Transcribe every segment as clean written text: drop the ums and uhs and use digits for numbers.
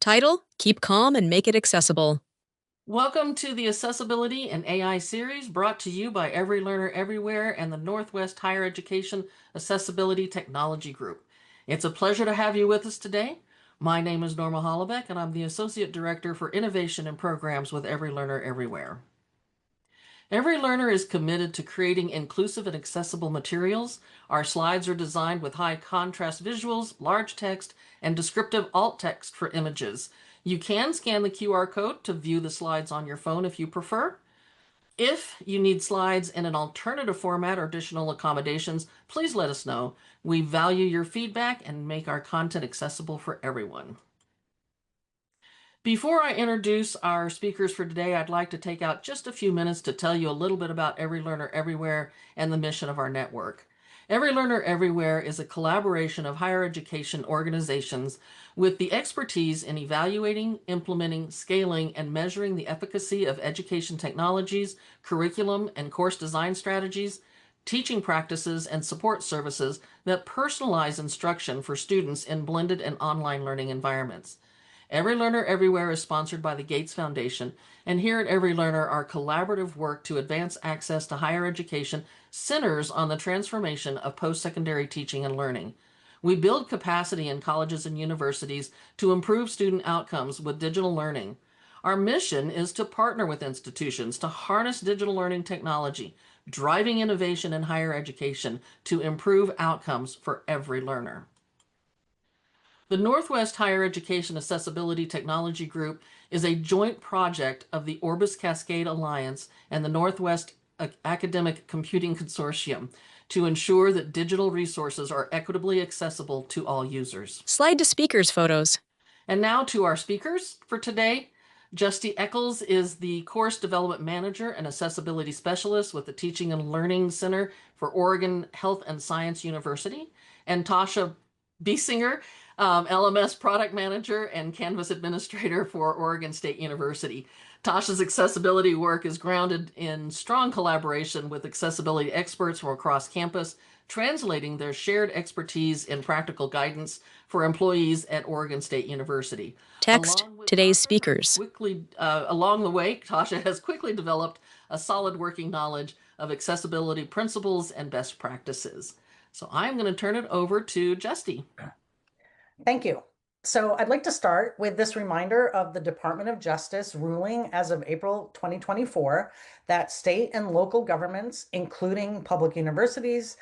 Title: Keep Calm and Make It Accessible. Welcome to the Accessibility and AI series brought to you by Every Learner Everywhere and the Northwest Higher Education Accessibility Technology Group. It's a pleasure to have you with us today. My name is Norma Hollebeck, and I'm the Associate Director for Innovation and Programs with Every Learner Everywhere. Every learner is committed to creating inclusive and accessible materials. Our slides are designed with high contrast visuals, large text, and descriptive alt text for images. You can scan the QR code to view the slides on your phone if you prefer. If you need slides in an alternative format or additional accommodations, please let us know. We value your feedback and make our content accessible for everyone. Before I introduce our speakers for today, I'd like to take out just a few minutes to tell you a little bit about Every Learner Everywhere and the mission of our network. Every Learner Everywhere is a collaboration of higher education organizations with the expertise in evaluating, implementing, scaling, and measuring the efficacy of education technologies, curriculum, and course design strategies, teaching practices, and support services that personalize instruction for students in blended and online learning environments. Every Learner Everywhere is sponsored by the Gates Foundation, and here at Every Learner, our collaborative work to advance access to higher education centers on the transformation of post-secondary teaching and learning. We build capacity in colleges and universities to improve student outcomes with digital learning. Our mission is to partner with institutions to harness digital learning technology, driving innovation in higher education to improve outcomes for every learner. The Northwest Higher Education Accessibility Technology Group is a joint project of the Orbis Cascade Alliance and the Northwest Academic Computing Consortium to ensure that digital resources are equitably accessible to all users. Slide to speakers photos. And now to our speakers for today. Justy Eccles is the Course Development Manager and Accessibility Specialist with the Teaching and Learning Center for Oregon Health and Science University. And Tasha Biesinger, LMS Product Manager and Canvas Administrator for Oregon State University. Tasha's accessibility work is grounded in strong collaboration with accessibility experts from across campus, translating their shared expertise in practical guidance for employees at Oregon State University. Text: Today's speakers. Along the way, Tasha has quickly developed a solid working knowledge of accessibility principles and best practices. So I'm going to turn it over to Justy. Thank you. So I'd like to start with this reminder of the Department of Justice ruling as of April 2024 that state and local governments, including public universities,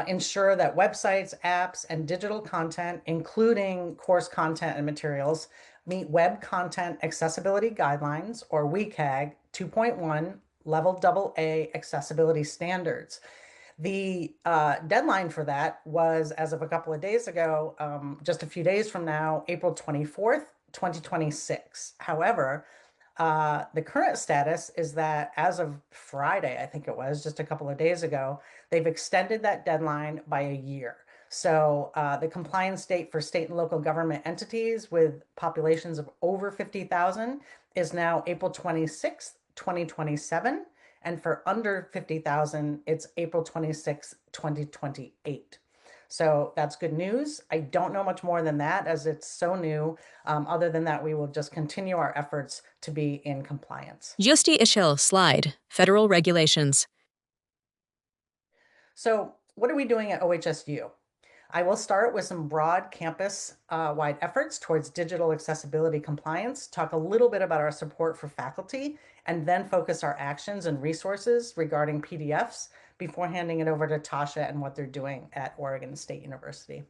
ensure that websites, apps, and digital content, including course content and materials, meet Web Content Accessibility Guidelines, or WCAG 2.1 Level AA accessibility standards. The deadline for that was, as of a couple of days ago, just a few days from now, April 24th, 2026. However, the current status is that as of Friday, I think it was just a couple of days ago, they've extended that deadline by a year. So the compliance date for state and local government entities with populations of over 50,000 is now April 26th, 2027. And for under 50,000, it's April 26, 2028. So that's good news. I don't know much more than that as it's so new. Other than that, we will just continue our efforts to be in compliance. Justy Ishil, slide. Federal regulations. So what are we doing at OHSU? I will start with some broad campus-wide efforts towards digital accessibility compliance, talk a little bit about our support for faculty, and then focus our actions and resources regarding PDFs before handing it over to Tasha and what they're doing at Oregon State University.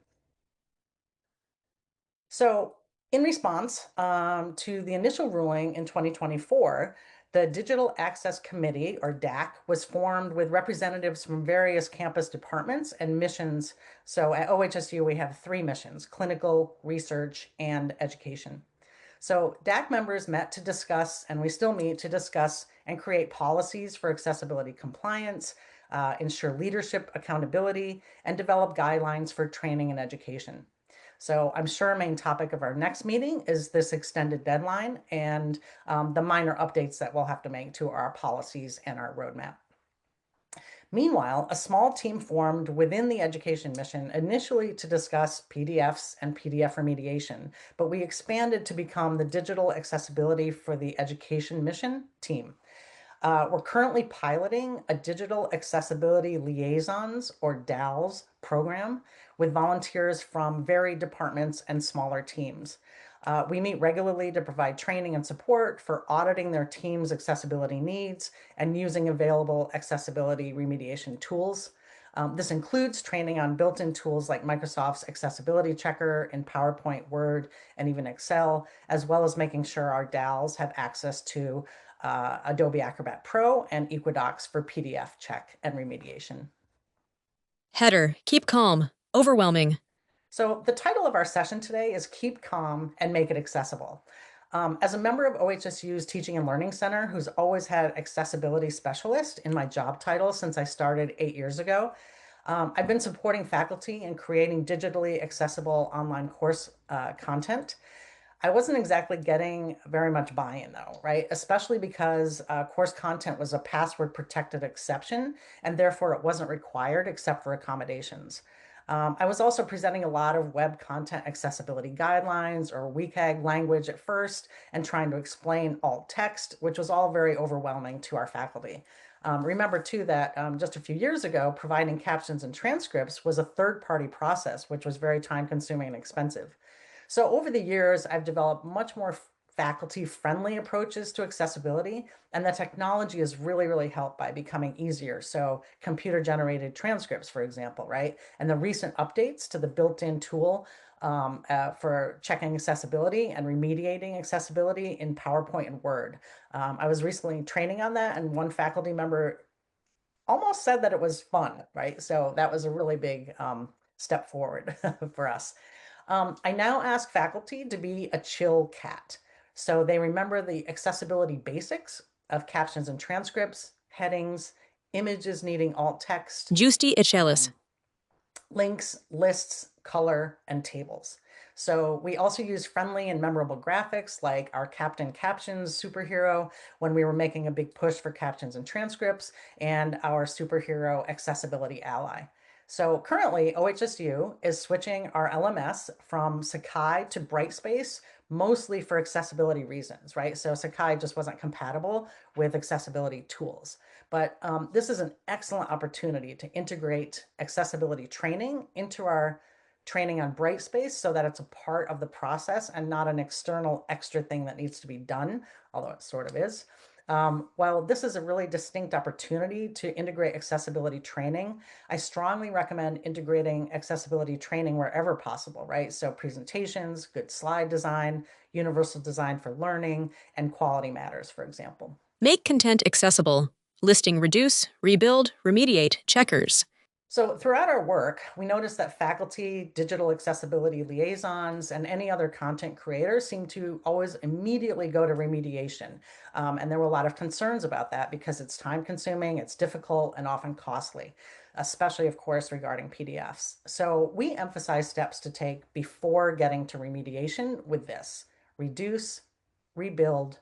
So in response to the initial ruling in 2024, the Digital Access Committee, or DAC, was formed with representatives from various campus departments and missions. So at OHSU, we have 3 missions: clinical, research, and education. So DAC members met to discuss, and we still meet to discuss and create policies for accessibility compliance, ensure leadership accountability, and develop guidelines for training and education. So I'm sure a main topic of our next meeting is this extended deadline and the minor updates that we'll have to make to our policies and our roadmap. Meanwhile, a small team formed within the education mission initially to discuss PDFs and PDF remediation, but we expanded to become the digital accessibility for the education mission team. We're currently piloting a digital accessibility liaisons or DALs program with volunteers from varied departments and smaller teams. We meet regularly to provide training and support for auditing their team's accessibility needs and using available accessibility remediation tools. This includes training on built-in tools like Microsoft's Accessibility Checker in PowerPoint, Word, and even Excel, as well as making sure our DALs have access to Adobe Acrobat Pro and Equidocs for PDF check and remediation. Header, keep calm. Overwhelming. So the title of our session today is Keep Calm and Make It Accessible. As a member of OHSU's Teaching and Learning Center, who's always had accessibility specialist in my job title since I started 8 years ago, I've been supporting faculty in creating digitally accessible online course content. I wasn't exactly getting very much buy-in though, right? Especially because course content was a password protected exception and therefore it wasn't required except for accommodations. I was also presenting a lot of web content accessibility guidelines or WCAG language at first and trying to explain alt text, which was all very overwhelming to our faculty. Remember too that just a few years ago, providing captions and transcripts was a third-party process, which was very time-consuming and expensive. So over the years, I've developed much more faculty-friendly approaches to accessibility, and the technology has really, really helped by becoming easier. So computer-generated transcripts, for example, right? And the recent updates to the built-in tool for checking accessibility and remediating accessibility in PowerPoint and Word. I was recently training on that, and one faculty member almost said that it was fun, right? So that was a really big step forward for us. I now ask faculty to be a chill cat. So they remember the accessibility basics of captions and transcripts, headings, images needing alt text, Giusti Ichelis. links, lists, color, and tables. So we also use friendly and memorable graphics like our Captain Captions superhero when we were making a big push for captions and transcripts, and our superhero accessibility ally. So currently OHSU is switching our LMS from Sakai to Brightspace, mostly for accessibility reasons, right? So Sakai just wasn't compatible with accessibility tools. But this is an excellent opportunity to integrate accessibility training into our training on Brightspace so that it's a part of the process and not an external extra thing that needs to be done, although it sort of is. While this is a really distinct opportunity to integrate accessibility training, I strongly recommend integrating accessibility training wherever possible, right? So presentations, good slide design, universal design for learning, and quality matters, for example. Make content accessible. Listing reduce, rebuild, remediate, checkers. So throughout our work, we noticed that faculty, digital accessibility liaisons, and any other content creators seem to always immediately go to remediation. And there were a lot of concerns about that because it's time consuming, it's difficult, and often costly, especially, of course, regarding PDFs. So we emphasize steps to take before getting to remediation with this: reduce, rebuild,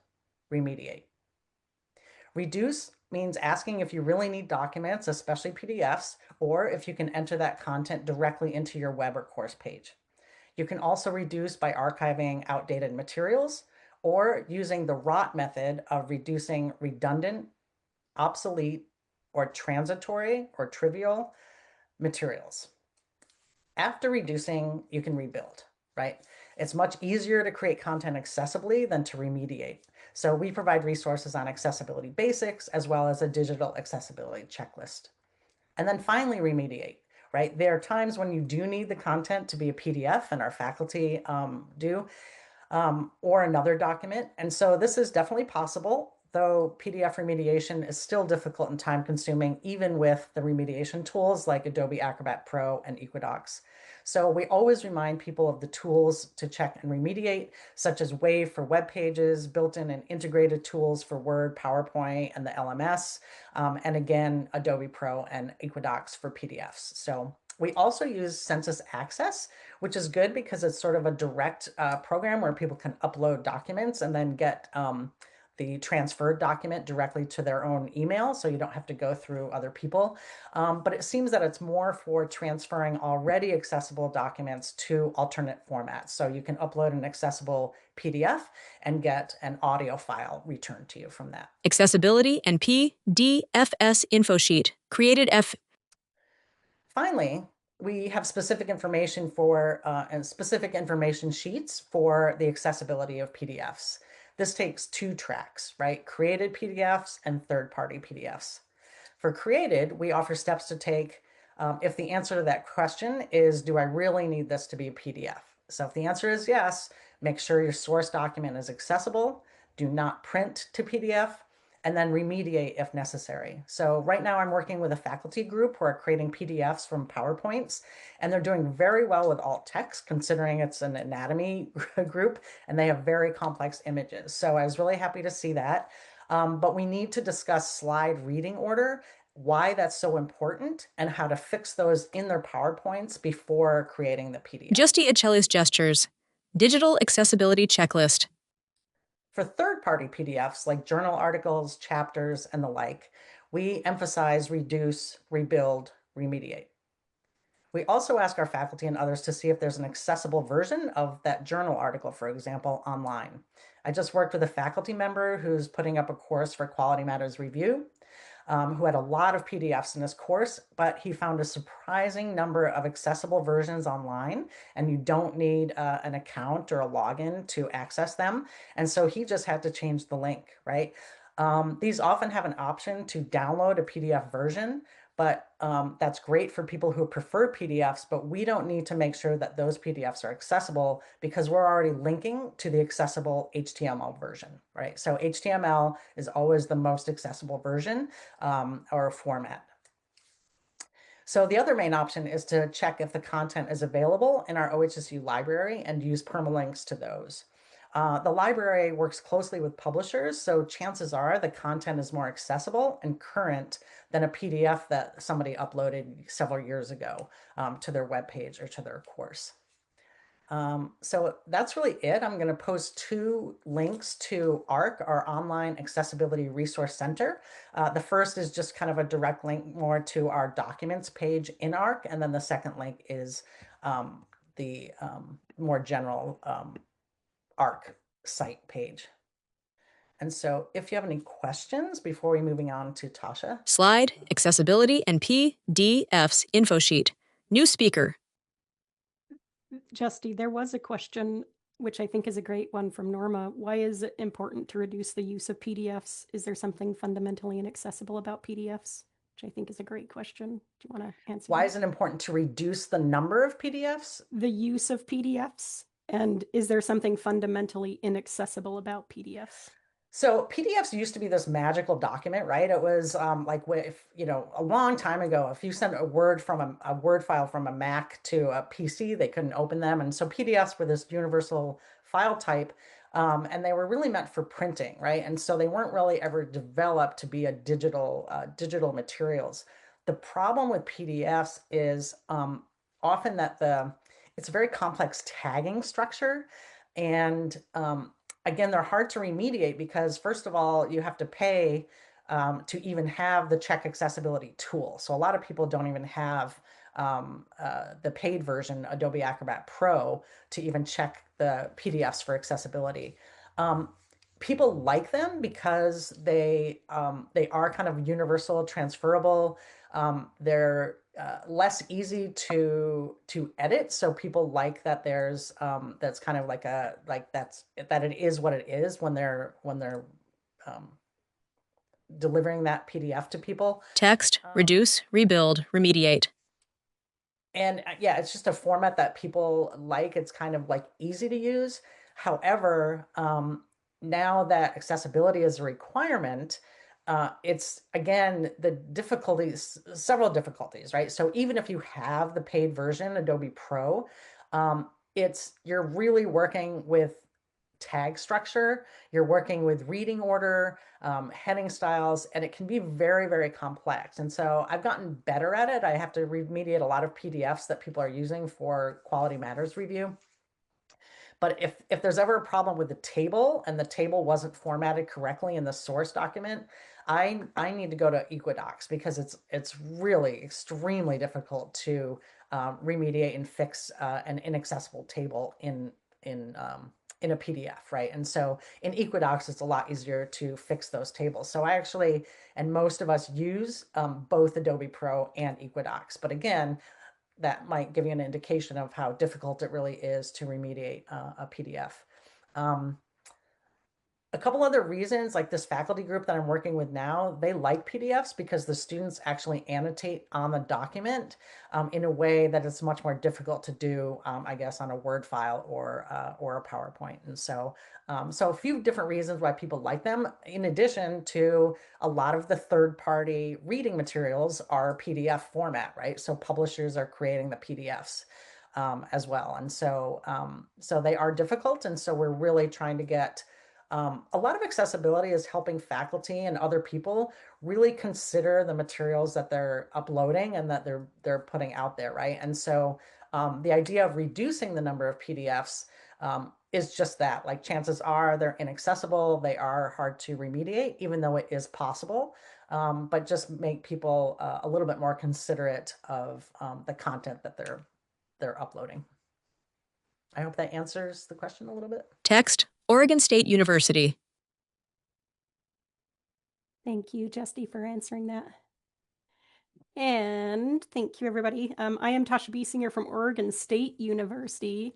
remediate. Reduce means asking if you really need documents, especially PDFs, or if you can enter that content directly into your web or course page. You can also reduce by archiving outdated materials or using the ROT method of reducing redundant, obsolete, or transitory or trivial materials. After reducing, you can rebuild, right? It's much easier to create content accessibly than to remediate. So we provide resources on accessibility basics as well as a digital accessibility checklist. And then finally remediate, right? There are times when you do need the content to be a PDF, and our faculty do, or another document. And so this is definitely possible, though PDF remediation is still difficult and time consuming, even with the remediation tools like Adobe Acrobat Pro and Equidocs. So we always remind people of the tools to check and remediate, such as Wave for web pages, built-in and integrated tools for Word, PowerPoint, and the LMS, and again, Adobe Pro and Equidocs for PDFs. So we also use Census Access, which is good because it's sort of a direct program where people can upload documents and then get the transferred document directly to their own email, so you don't have to go through other people. But it seems that it's more for transferring already accessible documents to alternate formats. So you can upload an accessible PDF and get an audio file returned to you from that. Accessibility and PDFS info sheet. Created F. Finally, we have specific information for and specific information sheets for the accessibility of PDFs. This takes two tracks, right? Created PDFs and third-party PDFs. For created, we offer steps to take if the answer to that question is, do I really need this to be a PDF? So if the answer is yes, make sure your source document is accessible, do not print to PDF, and then remediate if necessary. So right now I'm working with a faculty group who are creating PDFs from PowerPoints, and they're doing very well with alt text considering it's an anatomy group and they have very complex images. So I was really happy to see that. But we need to discuss slide reading order, why that's so important, and how to fix those in their PowerPoints before creating the PDF. Giusti Acelli's gestures. Digital accessibility checklist. For third-party PDFs like journal articles, chapters, and the like, we emphasize reduce, rebuild, remediate. We also ask our faculty and others to see if there's an accessible version of that journal article, for example, online. I just worked with a faculty member who's putting up a course for Quality Matters Review, who had a lot of PDFs in his course, but he found a surprising number of accessible versions online, and you don't need an account or a login to access them. And so he just had to change the link, right? These often have an option to download a PDF version, but that's great for people who prefer PDFs, but we don't need to make sure that those PDFs are accessible because we're already linking to the accessible HTML version, right? So HTML is always the most accessible version or format. So the other main option is to check if the content is available in our OHSU library and use permalinks to those. The library works closely with publishers, so chances are the content is more accessible and current than a PDF that somebody uploaded several years ago to their webpage or to their course. So that's really it. I'm going to post two links to ARC, our Online Accessibility Resource Center. The first is just kind of a direct link more to our documents page in ARC, and then the second link is the more general ARC site page. And so if you have any questions before we moving on to Tasha. Slide, accessibility, and PDFs info sheet. New speaker. Justy, there was a question, which I think is a great one from Norma. Why is it important to reduce the use of PDFs? Is there something fundamentally inaccessible about PDFs? Which I think is a great question. Do you want to answer Why that? is it important to reduce the number of PDFs? The use of PDFs. And is there something fundamentally inaccessible about PDFs? So PDFs used to be this magical document, right? It was like if, a long time ago, if you sent a Word from a Word file from a Mac to a PC, they couldn't open them. And so PDFs were this universal file type, and they were really meant for printing, right? And so they weren't really ever developed to be a digital materials. The problem with PDFs is often that it's a very complex tagging structure, and again, they're hard to remediate because first of all, you have to pay to even have the check accessibility tool. So a lot of people don't even have the paid version, Adobe Acrobat Pro, to even check the PDFs for accessibility. People like them because they are kind of universal, transferable. They're less easy to edit, so people like that. There's that's kind of like that it is what it is when they're delivering that PDF to people. Text, reduce, rebuild, remediate. And yeah, it's just a format that people like. It's kind of like easy to use. However, now that accessibility is a requirement, it's again several difficulties, right? So even if you have the paid version, Adobe Pro, you're really working with tag structure, you're working with reading order, heading styles, and it can be very, very complex. And so I've gotten better at it. I have to remediate a lot of PDFs that people are using for Quality Matters review. But if there's ever a problem with the table and the table wasn't formatted correctly in the source document, I need to go to Equidocs because it's really extremely difficult to remediate and fix an inaccessible table in a PDF, right? And so in Equidocs, it's a lot easier to fix those tables. So I actually, and most of us use both Adobe Pro and Equidocs. But again, that might give you an indication of how difficult it really is to remediate a PDF. A couple other reasons, like this faculty group that I'm working with now, they like PDFs because the students actually annotate on the document in a way that it's much more difficult to do, I guess, on a Word file or a PowerPoint. And so, so a few different reasons why people like them, in addition to a lot of the third-party reading materials are PDF format, right? So publishers are creating the PDFs. As well. And so, so they are difficult. And so we're really trying to get a lot of accessibility is helping faculty and other people really consider the materials that they're uploading and that they're putting out there, right? And so the idea of reducing the number of PDFs is just that. Like chances are they're inaccessible, they are hard to remediate, even though it is possible. But just make people a little bit more considerate of the content that they're uploading. I hope that answers the question a little bit. Text, Oregon State University. Thank you, Justy, for answering that. And thank you, everybody. I am Tasha Biesinger from Oregon State University,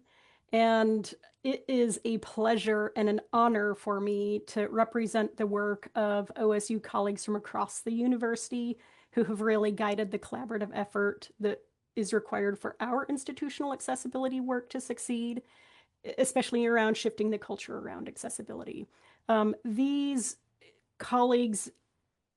and it is a pleasure and an honor for me to represent the work of OSU colleagues from across the university who have really guided the collaborative effort that is required for our institutional accessibility work to succeed, especially around shifting the culture around accessibility. These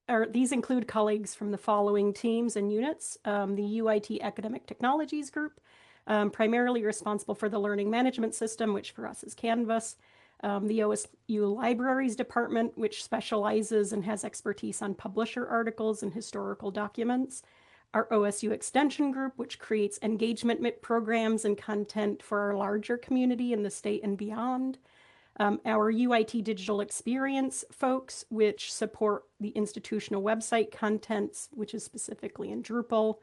include colleagues from the following teams and units: the UIT Academic Technologies Group, primarily responsible for the learning management system, which for us is Canvas; the OSU Libraries Department, which specializes and has expertise on publisher articles and historical documents; our OSU Extension Group, which creates engagement programs and content for our larger community in the state and beyond; our UIT Digital Experience folks, which support the institutional website contents, which is specifically in Drupal;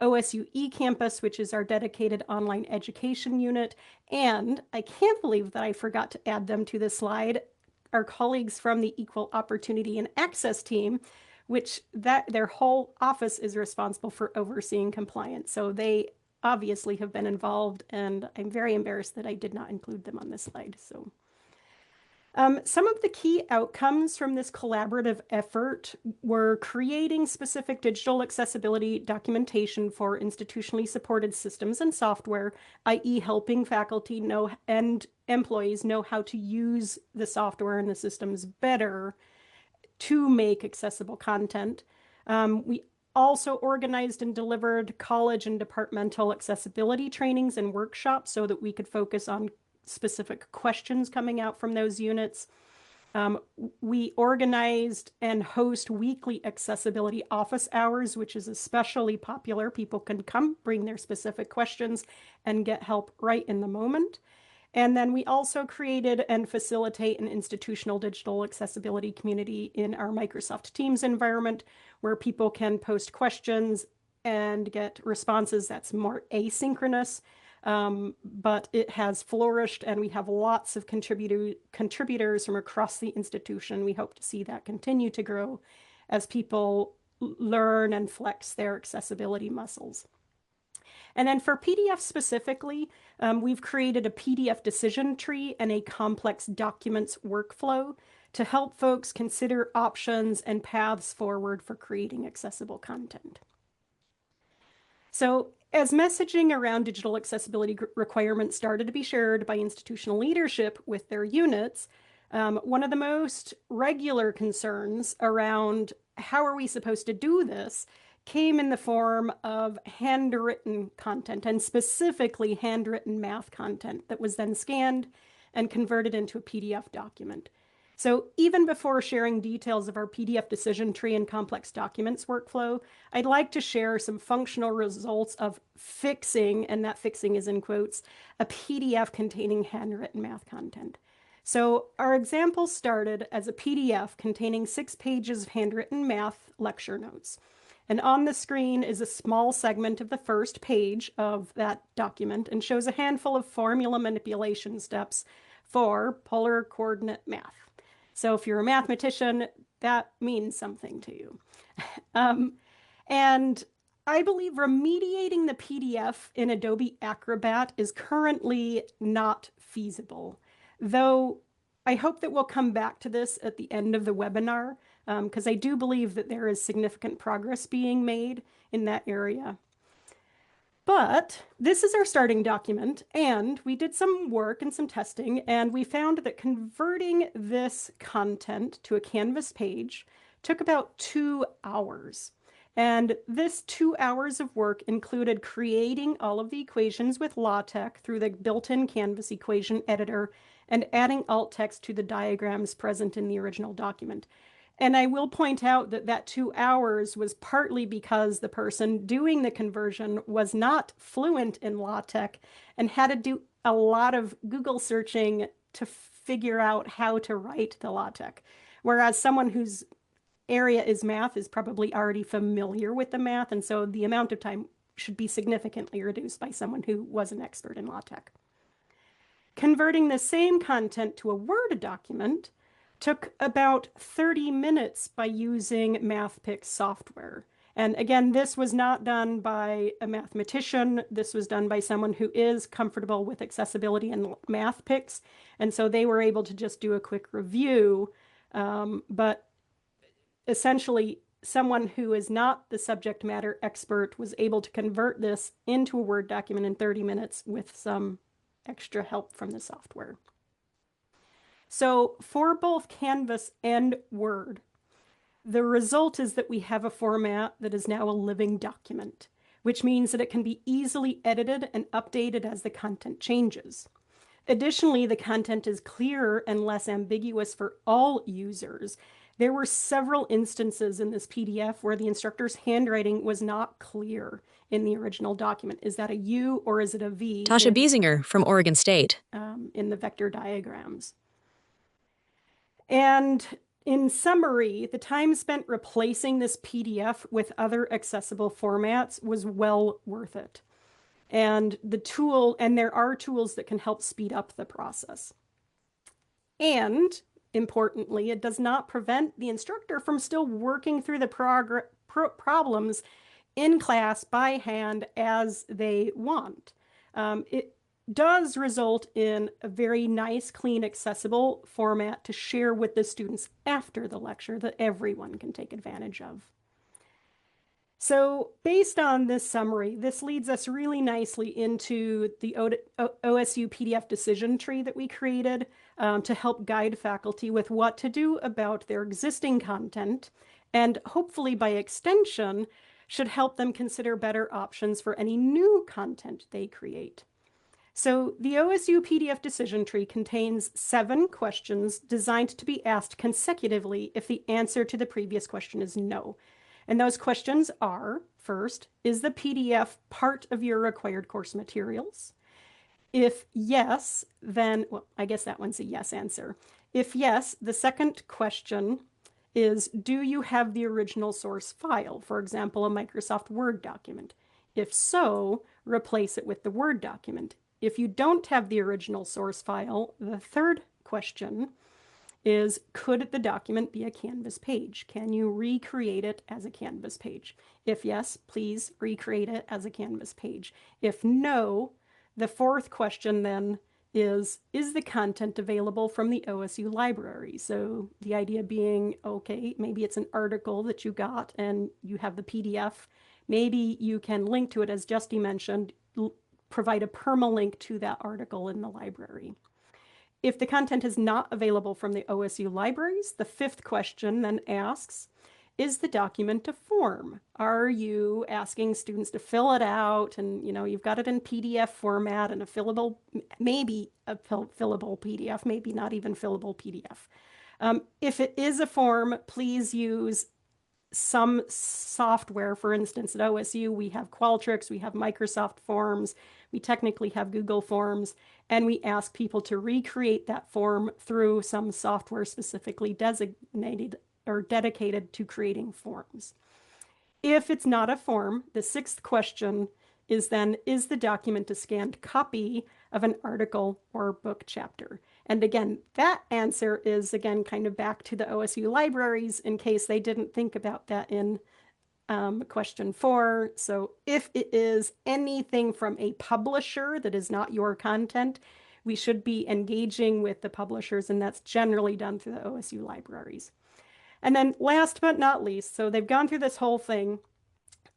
OSU eCampus, which is our dedicated online education unit; and I can't believe that I forgot to add them to this slide, our colleagues from the Equal Opportunity and Access team, which their whole office is responsible for overseeing compliance. So they obviously have been involved, and I'm very embarrassed that I did not include them on this slide. So some of the key outcomes from this collaborative effort were creating specific digital accessibility documentation for institutionally supported systems and software, i.e. helping faculty know and employees know how to use the software and the systems better to make accessible content. We also organized and delivered college and departmental accessibility trainings and workshops so that we could focus on specific questions coming out from those units. We organized and host weekly accessibility office hours, which is especially popular. People can come, bring their specific questions, and get help right in the moment. And then we also created and facilitate an institutional digital accessibility community in our Microsoft Teams environment where people can post questions and get responses that's more asynchronous. But it has flourished, and we have lots of contributors from across the institution. We hope to see that continue to grow as people learn and flex their accessibility muscles. And then for PDF specifically, we've created a PDF decision tree and a complex documents workflow to help folks consider options and paths forward for creating accessible content. So as messaging around digital accessibility requirements started to be shared by institutional leadership with their units, one of the most regular concerns around how are we supposed to do this came in the form of handwritten content, and specifically handwritten math content that was then scanned and converted into a PDF document. So even before sharing details of our PDF decision tree and complex documents workflow, I'd like to share some functional results of fixing, and that fixing is in quotes, a PDF containing handwritten math content. So our example started as a PDF containing 6 pages of handwritten math lecture notes. And on the screen is a small segment of the first page of that document and shows a handful of formula manipulation steps for polar coordinate math. So if you're a mathematician, that means something to you. And I believe remediating the PDF in Adobe Acrobat is currently not feasible, though I hope that we'll come back to this at the end of the webinar, because I do believe that there is significant progress being made in that area. But this is our starting document, and we did some work and some testing, and we found that converting this content to a Canvas page took about 2 hours. And this 2 hours of work included creating all of the equations with LaTeX through the built-in Canvas equation editor and adding alt text to the diagrams present in the original document. And I will point out that that 2 hours was partly because the person doing the conversion was not fluent in LaTeX and had to do a lot of Google searching to figure out how to write the LaTeX. Whereas someone whose area is math is probably already familiar with the math, and so the amount of time should be significantly reduced by someone who was an expert in LaTeX. Converting the same content to a Word document took about 30 minutes by using MathPix software. And again, this was not done by a mathematician. This was done by someone who is comfortable with accessibility in MathPix. And so they were able to just do a quick review. But essentially, someone who is not the subject matter expert was able to convert this into a Word document in 30 minutes with some extra help from the software. So for both Canvas and Word, the result is that we have a format that is now a living document, which means that it can be easily edited and updated as the content changes. Additionally, the content is clearer and less ambiguous for all users. There were several instances in this PDF where the instructor's handwriting was not clear in the original document. Is that a U or is it a V? Tasha Biesinger from Oregon State. In the vector diagrams. And in summary, the time spent replacing this PDF with other accessible formats was well worth it. And there are tools that can help speed up the process. And importantly, it does not prevent the instructor from still working through the problems in class by hand as they want. It does result in a very nice, clean, accessible format to share with the students after the lecture that everyone can take advantage of. So based on this summary, this leads us really nicely into the OSU PDF decision tree that we created to help guide faculty with what to do about their existing content, and hopefully by extension should help them consider better options for any new content they create. So the OSU PDF decision tree contains 7 questions designed to be asked consecutively if the answer to the previous question is no. And those questions are, first, is the PDF part of your required course materials? If yes, then, well, I guess that one's a yes answer. If yes, the second question is, do you have the original source file, for example, a Microsoft Word document? If so, replace it with the Word document. If you don't have the original source file, the third question is, could the document be a Canvas page? Can you recreate it as a Canvas page? If yes, please recreate it as a Canvas page. If no, the fourth question then is the content available from the OSU library? So the idea being, okay, maybe it's an article that you got and you have the PDF. Maybe you can link to it, as Justy mentioned, provide a permalink to that article in the library. If the content is not available from the OSU libraries, the fifth question then asks, is the document a form? Are you asking students to fill it out and, you've got it in PDF format and maybe a fillable PDF, maybe not even fillable PDF. If it is a form, please use some software. For instance, at OSU, we have Qualtrics, we have Microsoft Forms, we technically have Google Forms, and we ask people to recreate that form through some software specifically designated or dedicated to creating forms. If it's not a form, the sixth question is then, is the document a scanned copy of an article or book chapter? And again, that answer is, again, kind of back to the OSU libraries in case they didn't think about that in question 4. So if it is anything from a publisher that is not your content, we should be engaging with the publishers, and that's generally done through the OSU libraries. And then last but not least, so they've gone through this whole thing.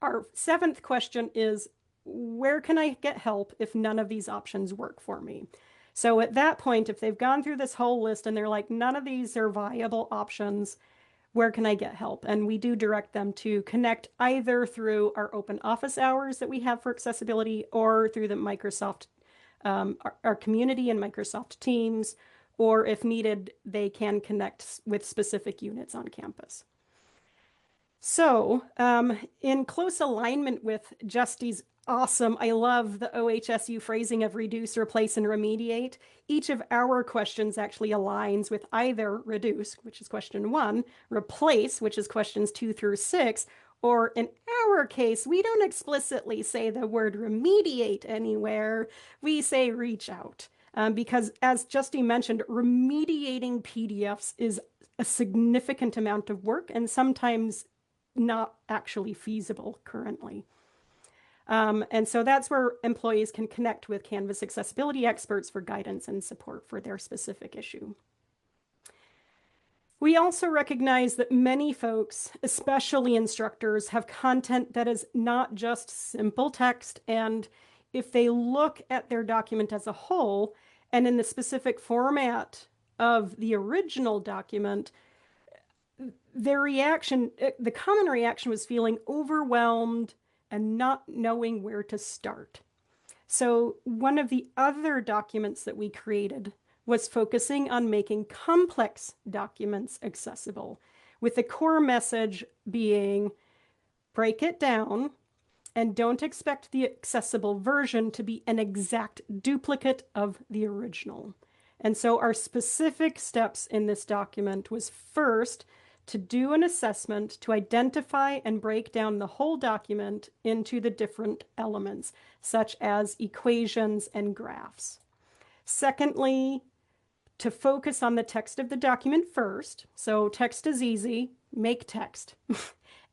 Our seventh question is, where can I get help if none of these options work for me? So at that point, if they've gone through this whole list and they're like, none of these are viable options, where can I get help? And we do direct them to connect either through our open office hours that we have for accessibility or through the Microsoft, our community and Microsoft Teams, or if needed, they can connect with specific units on campus. So in close alignment with Justy's awesome, I love the OHSU phrasing of reduce, replace, and remediate. Each of our questions actually aligns with either reduce, which is question 1, replace, which is questions 2 through 6, or in our case, we don't explicitly say the word remediate anywhere. We say reach out. Because as Justy mentioned, remediating PDFs is a significant amount of work and sometimes not actually feasible currently. And so that's where employees can connect with Canvas accessibility experts for guidance and support for their specific issue. We also recognize that many folks, especially instructors, have content that is not just simple text. And if they look at their document as a whole and in the specific format of the original document, their reaction, the common reaction was feeling overwhelmed and not knowing where to start. So one of the other documents that we created was focusing on making complex documents accessible, with the core message being break it down and don't expect the accessible version to be an exact duplicate of the original. And so our specific steps in this document was first to do an assessment to identify and break down the whole document into the different elements, such as equations and graphs. Secondly, to focus on the text of the document first. So text is easy, make text.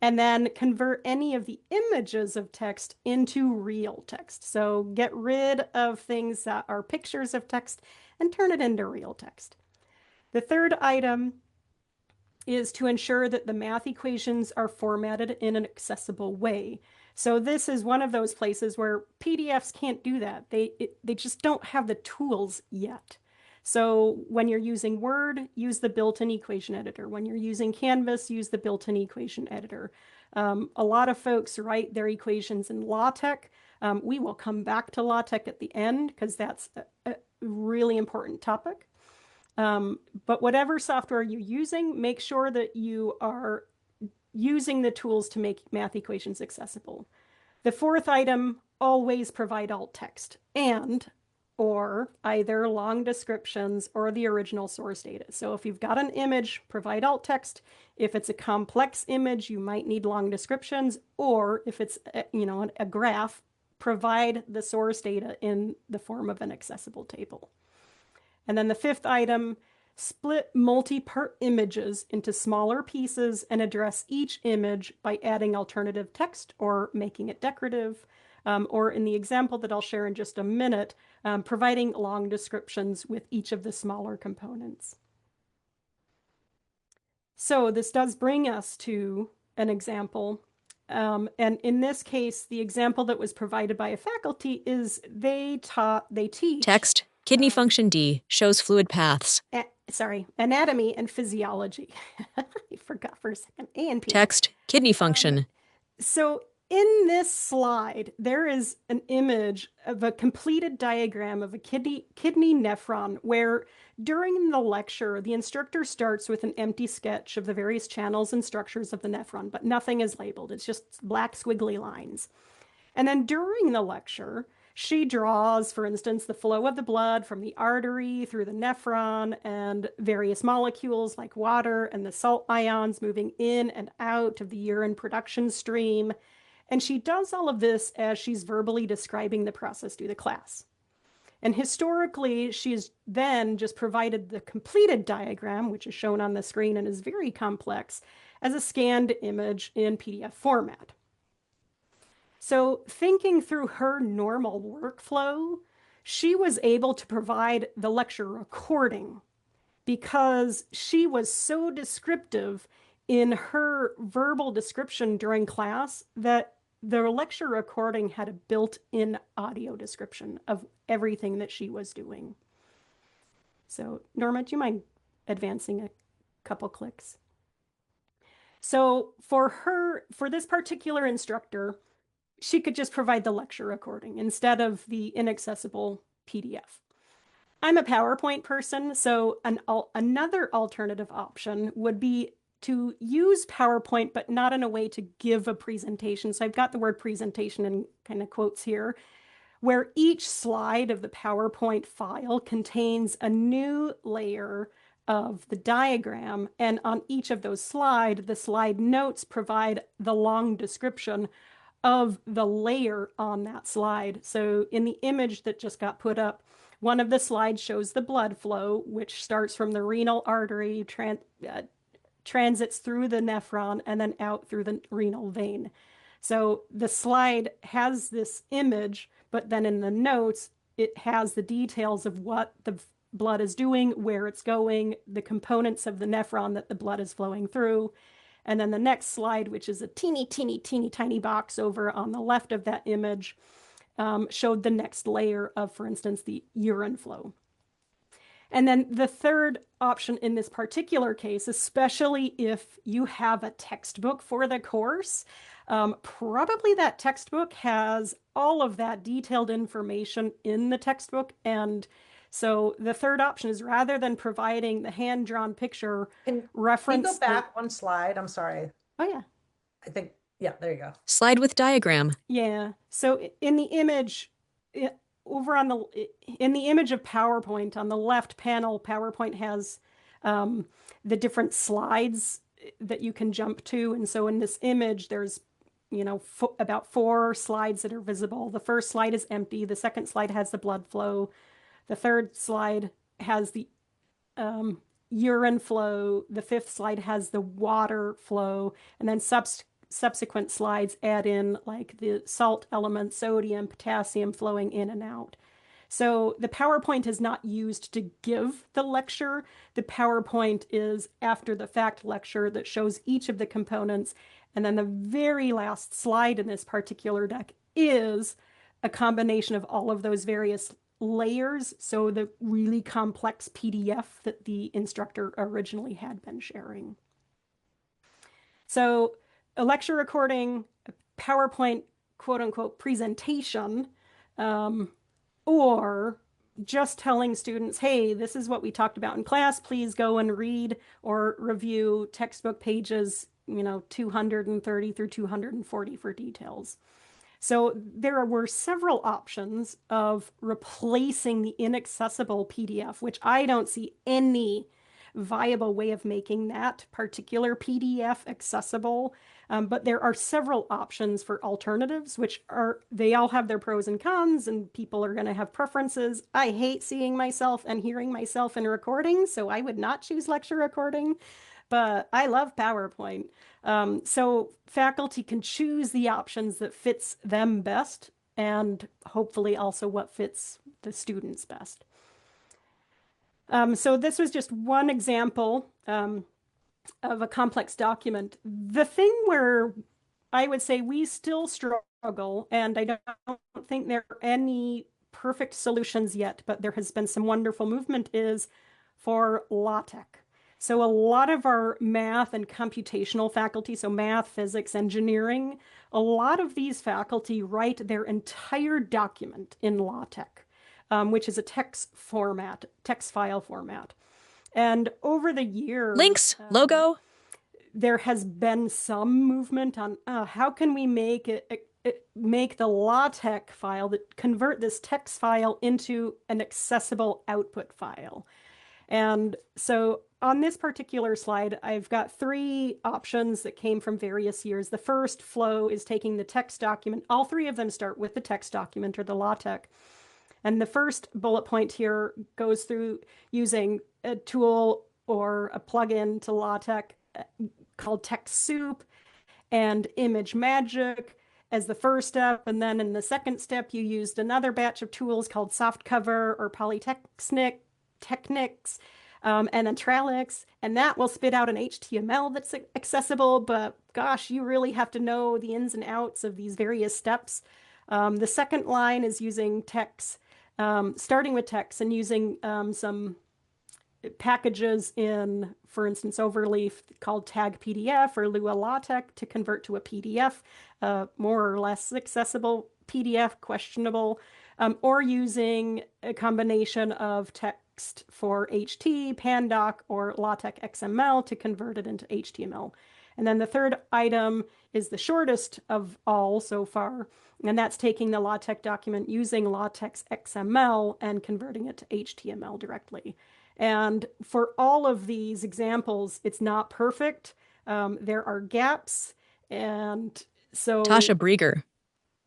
And then convert any of the images of text into real text. So get rid of things that are pictures of text and turn it into real text. The third item is to ensure that the math equations are formatted in an accessible way. So this is one of those places where PDFs can't do that. They just don't have the tools yet. So when you're using Word, use the built-in equation editor. When you're using Canvas, use the built-in equation editor. A lot of folks write their equations in LaTeX. We will come back to LaTeX at the end because that's a really important topic. But whatever software you're using, make sure that you are using the tools to make math equations accessible. The fourth item, always provide alt text or either long descriptions or the original source data. So if you've got an image, provide alt text. If it's a complex image, you might need long descriptions, or if it's a graph, provide the source data in the form of an accessible table. And then the fifth item, split multi-part images into smaller pieces and address each image by adding alternative text or making it decorative, or in the example that I'll share in just a minute, providing long descriptions with each of the smaller components. So this does bring us to an example. And in this case, the example that was provided by a faculty is they teach Text, kidney function D, shows fluid paths. Anatomy and physiology. I forgot for a second. A and P. Text, kidney function. So in this slide, there is an image of a completed diagram of a kidney nephron where during the lecture, the instructor starts with an empty sketch of the various channels and structures of the nephron, but nothing is labeled. It's just black squiggly lines. And then during the lecture, she draws, for instance, the flow of the blood from the artery through the nephron and various molecules like water and the salt ions moving in and out of the urine production stream. And she does all of this as she's verbally describing the process to the class. And historically, she's then just provided the completed diagram, which is shown on the screen and is very complex, as a scanned image in PDF format. So thinking through her normal workflow, she was able to provide the lecture recording because she was so descriptive in her verbal description during class that the lecture recording had a built-in audio description of everything that she was doing. So Norma, do you mind advancing a couple clicks? So for this particular instructor, she could just provide the lecture recording instead of the inaccessible PDF. I'm a PowerPoint person, so another alternative option would be to use PowerPoint, but not in a way to give a presentation. So I've got the word presentation in kind of quotes here, where each slide of the PowerPoint file contains a new layer of the diagram. And on each of those slides, the slide notes provide the long description of the layer on that slide. So in the image that just got put up, one of the slides shows the blood flow, which starts from the renal artery, transits through the nephron, and then out through the renal vein. So the slide has this image, but then in the notes, it has the details of what the blood is doing, where it's going, the components of the nephron that the blood is flowing through. And then the next slide, which is a teeny tiny box over on the left of that image, showed the next layer of, for instance, the urine flow. And then the third option in this particular case, especially if you have a textbook for the course, probably that textbook has all of that detailed information in the textbook. And so the third option is, rather than providing the hand-drawn picture, Can you reference go back one slide? I'm sorry. Oh, yeah. I think, yeah, there you go. Slide with diagram. Yeah. So in the image, in the image of PowerPoint on the left panel, PowerPoint has the different slides that you can jump to. And so in this image, there's about 4 slides that are visible. The first slide is empty. The second slide has the blood flow. The third slide has the urine flow. The fifth slide has the water flow. And then subsequent slides add in like the salt elements, sodium, potassium flowing in and out. So the PowerPoint is not used to give the lecture. The PowerPoint is after the fact lecture that shows each of the components. And then the very last slide in this particular deck is a combination of all of those various layers. So the really complex PDF that the instructor originally had been sharing. So a lecture recording, a PowerPoint quote unquote presentation, or just telling students, hey, this is what we talked about in class. Please go and read or review textbook pages, 230 through 240 for details. So there were several options of replacing the inaccessible PDF, which I don't see any viable way of making that particular PDF accessible. But there are several options for alternatives, they all have their pros and cons, and people are going to have preferences. I hate seeing myself and hearing myself in recordings, so I would not choose lecture recording, but I love PowerPoint. So faculty can choose the options that fits them best, and hopefully also what fits the students best. So this was just one example of a complex document. The thing where I would say we still struggle, and I don't think there are any perfect solutions yet, but there has been some wonderful movement, is for LaTeX. So a lot of our math and computational faculty, so math, physics, engineering, a lot of these faculty write their entire document in LaTeX, which is a text file format. And over the years, Links, logo. there has been some movement on how can we make make the LaTeX file that convert this text file into an accessible output file. And so on this particular slide, I've got three options that came from various years. The first flow is taking the text document. All three of them start with the text document or the LaTeX. And the first bullet point here goes through using a tool or a plugin to LaTeX called TechSoup and Image Magic as the first step. And then in the second step, you used another batch of tools called Softcover or Polytechnics, and then Trellix, and that will spit out an HTML that's accessible. But gosh, you really have to know the ins and outs of these various steps. The second line is using text, starting with text and using some packages in, for instance, Overleaf called Tag PDF or Lua LaTeX to convert to a PDF, more or less accessible PDF, questionable, or using a combination of text for HT, Pandoc, or LaTeX XML to convert it into HTML. And then the third item is the shortest of all so far, and that's taking the LaTeX document using LaTeX XML and converting it to HTML directly. And for all of these examples, it's not perfect. There are gaps. And so Tasha Brieger.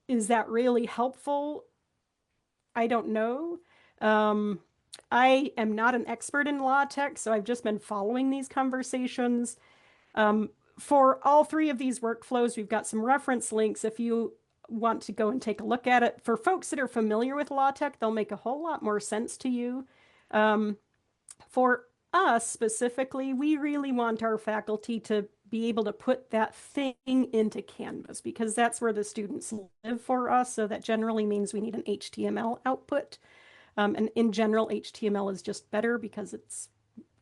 is that really helpful? I don't know. I am not an expert in LaTeX, so I've just been following these conversations. For all three of these workflows, we've got some reference links if you want to go and take a look at it. For folks that are familiar with LaTeX, they'll make a whole lot more sense to you. For us specifically, we really want our faculty to be able to put that thing into Canvas because that's where the students live for us. So that generally means we need an HTML output. And in general, HTML is just better because it's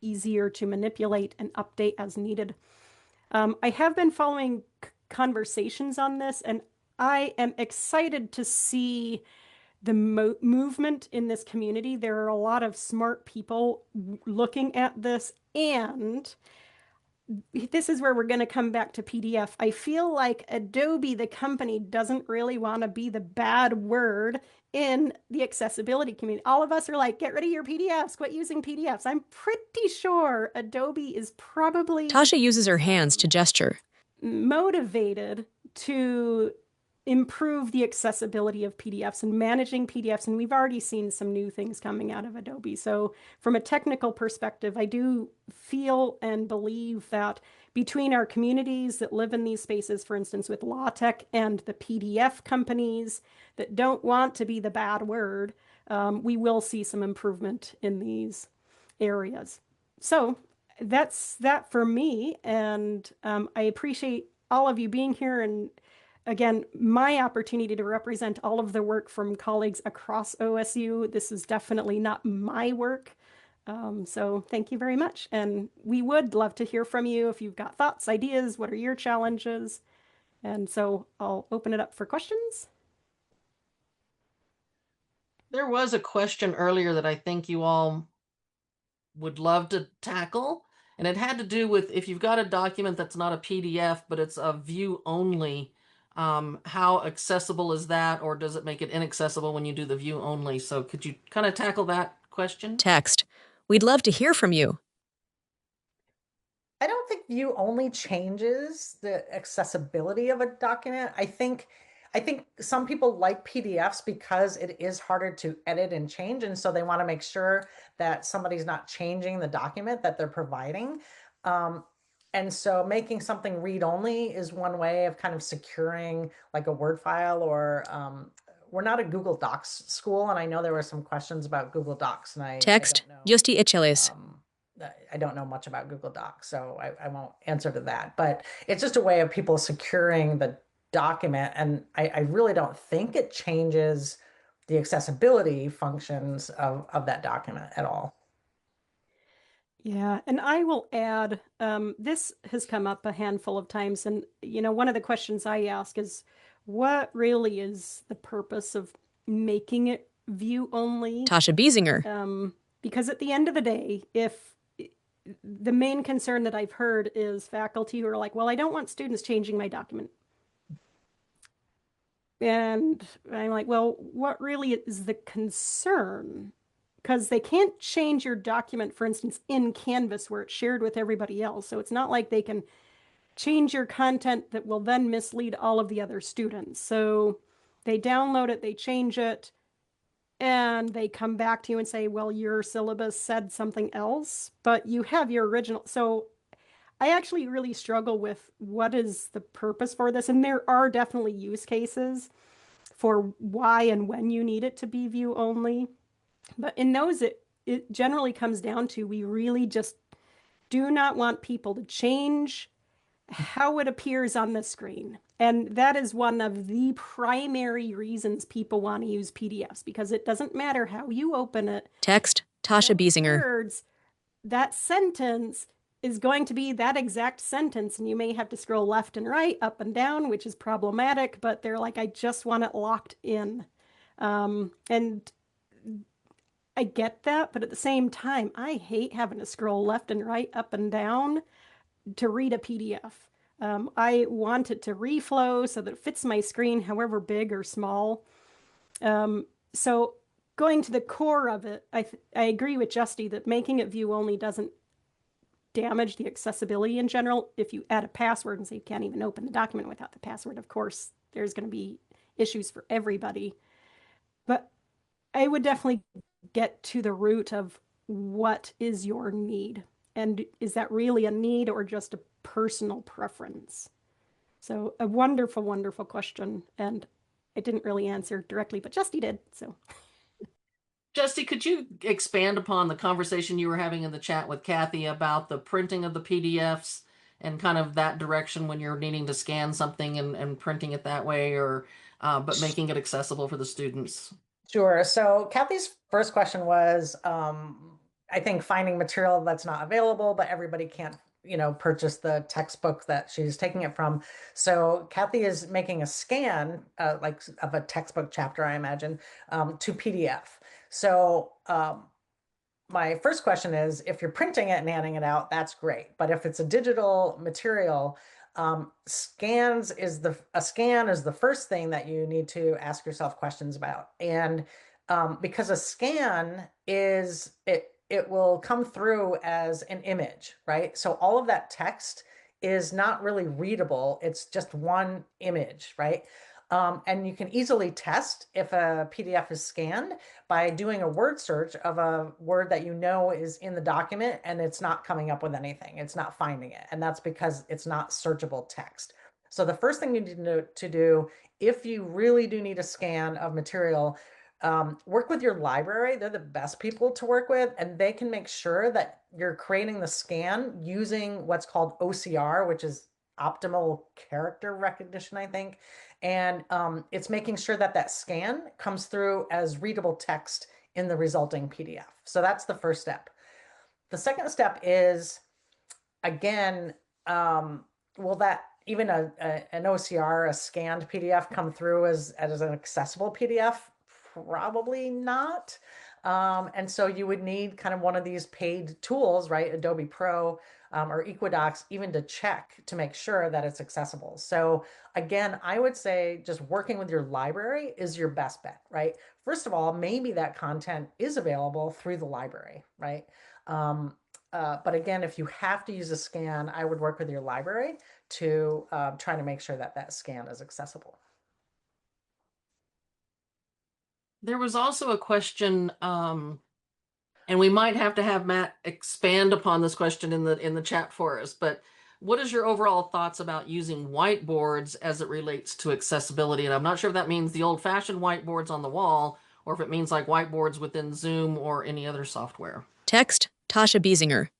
easier to manipulate and update as needed. I have been following conversations on this, and I am excited to see the movement in this community. There are a lot of smart people looking at this, and this is where we're going to come back to PDF. I feel like Adobe, the company, doesn't really want to be the bad word in the accessibility community. All of us are like, get rid of your PDFs, quit using PDFs. I'm pretty sure Adobe is probably Tasha uses her hands to gesture. motivated to improve the accessibility of PDFs and managing PDFs. And we've already seen some new things coming out of Adobe. So from a technical perspective, I do feel and believe that between our communities that live in these spaces, for instance, with LaTeX and the PDF companies that don't want to be the bad word, we will see some improvement in these areas. So that's that for me. And I appreciate all of you being here. And again, my opportunity to represent all of the work from colleagues across OSU. This is definitely not my work. So thank you very much. And we would love to hear from you if you've got thoughts, ideas, what are your challenges? And so I'll open it up for questions. There was a question earlier that I think you all would love to tackle, and it had to do with if you've got a document that's not a PDF, but it's a view only, how accessible is that, or does it make it inaccessible when you do the view only? So could you kind of tackle that question? Text. We'd love to hear from you. I don't think view only changes the accessibility of a document. I think some people like PDFs because it is harder to edit and change. And so they want to make sure that somebody's not changing the document that they're providing. And so making something read only is one way of kind of securing like a Word file or we're not a Google Docs school. And I know there were some questions about Google Docs and I Text. don't know. Justi Echeles. I don't know much about Google Docs, so I won't answer to that. But it's just a way of people securing the document. And I really don't think it changes the accessibility functions of that document at all. Yeah, and I will add, this has come up a handful of times, and one of the questions I ask is, what really is the purpose of making it view only? Tasha Biesinger. Because at the end of the day, if the main concern that I've heard is faculty who are like, well, I don't want students changing my document. And I'm like, well, what really is the concern? Because they can't change your document, for instance, in Canvas where it's shared with everybody else. So it's not like they can change your content that will then mislead all of the other students. So they download it, they change it, and they come back to you and say, well, your syllabus said something else, but you have your original. So I actually really struggle with what is the purpose for this. And there are definitely use cases for why and when you need it to be view only. But in those, it generally comes down to we really just do not want people to change how it appears on the screen. And that is one of the primary reasons people want to use PDFs, because it doesn't matter how you open it. Text, Tasha Those Biesinger. words, that sentence is going to be that exact sentence, and you may have to scroll left and right, up and down, which is problematic, but they're like, I just want it locked in. And I get that, but at the same time, I hate having to scroll left and right, up and down to read a PDF. I want it to reflow so that it fits my screen, however big or small. So going to the core of it, I agree with Justy that making it view only doesn't damage the accessibility in general. If you add a password and say you can't even open the document without the password, of course, there's going to be issues for everybody. But I would definitely get to the root of what is your need. And is that really a need or just a personal preference? So a wonderful, wonderful question. And I didn't really answer directly, but Justy did. So Justy, could you expand upon the conversation you were having in the chat with Kathy about the printing of the PDFs and kind of that direction when you're needing to scan something and printing it that way, or but making it accessible for the students? Sure. So Kathy's first question was, I think finding material that's not available, but everybody can't, purchase the textbook that she's taking it from. So Kathy is making a scan, like of a textbook chapter, I imagine, to PDF. So my first question is, if you're printing it and handing it out, that's great. But if it's a digital material, a scan is the first thing that you need to ask yourself questions about. And because a scan it will come through as an image, right? So all of that text is not really readable. It's just one image, right? And you can easily test if a PDF is scanned by doing a word search of a word that is in the document and it's not coming up with anything. It's not finding it. And that's because it's not searchable text. So the first thing you need to do, if you really do need a scan of material, work with your library. They're the best people to work with, and they can make sure that you're creating the scan using what's called OCR, which is optimal character recognition, I think. And it's making sure that that scan comes through as readable text in the resulting PDF. So that's the first step. The second step is, again, will that even an OCR, a scanned PDF, come through as an accessible PDF? Probably not. And so you would need kind of one of these paid tools, right? Adobe Pro or Equidocs, even to check to make sure that it's accessible. So again, I would say just working with your library is your best bet, right? First of all, maybe that content is available through the library, right? But again, if you have to use a scan, I would work with your library to try to make sure that that scan is accessible. There was also a question, and we might have to have Matt expand upon this question in the chat for us, but what is your overall thoughts about using whiteboards as it relates to accessibility? And I'm not sure if that means the old-fashioned whiteboards on the wall or if it means like whiteboards within Zoom or any other software. Text, Tasha Biesinger.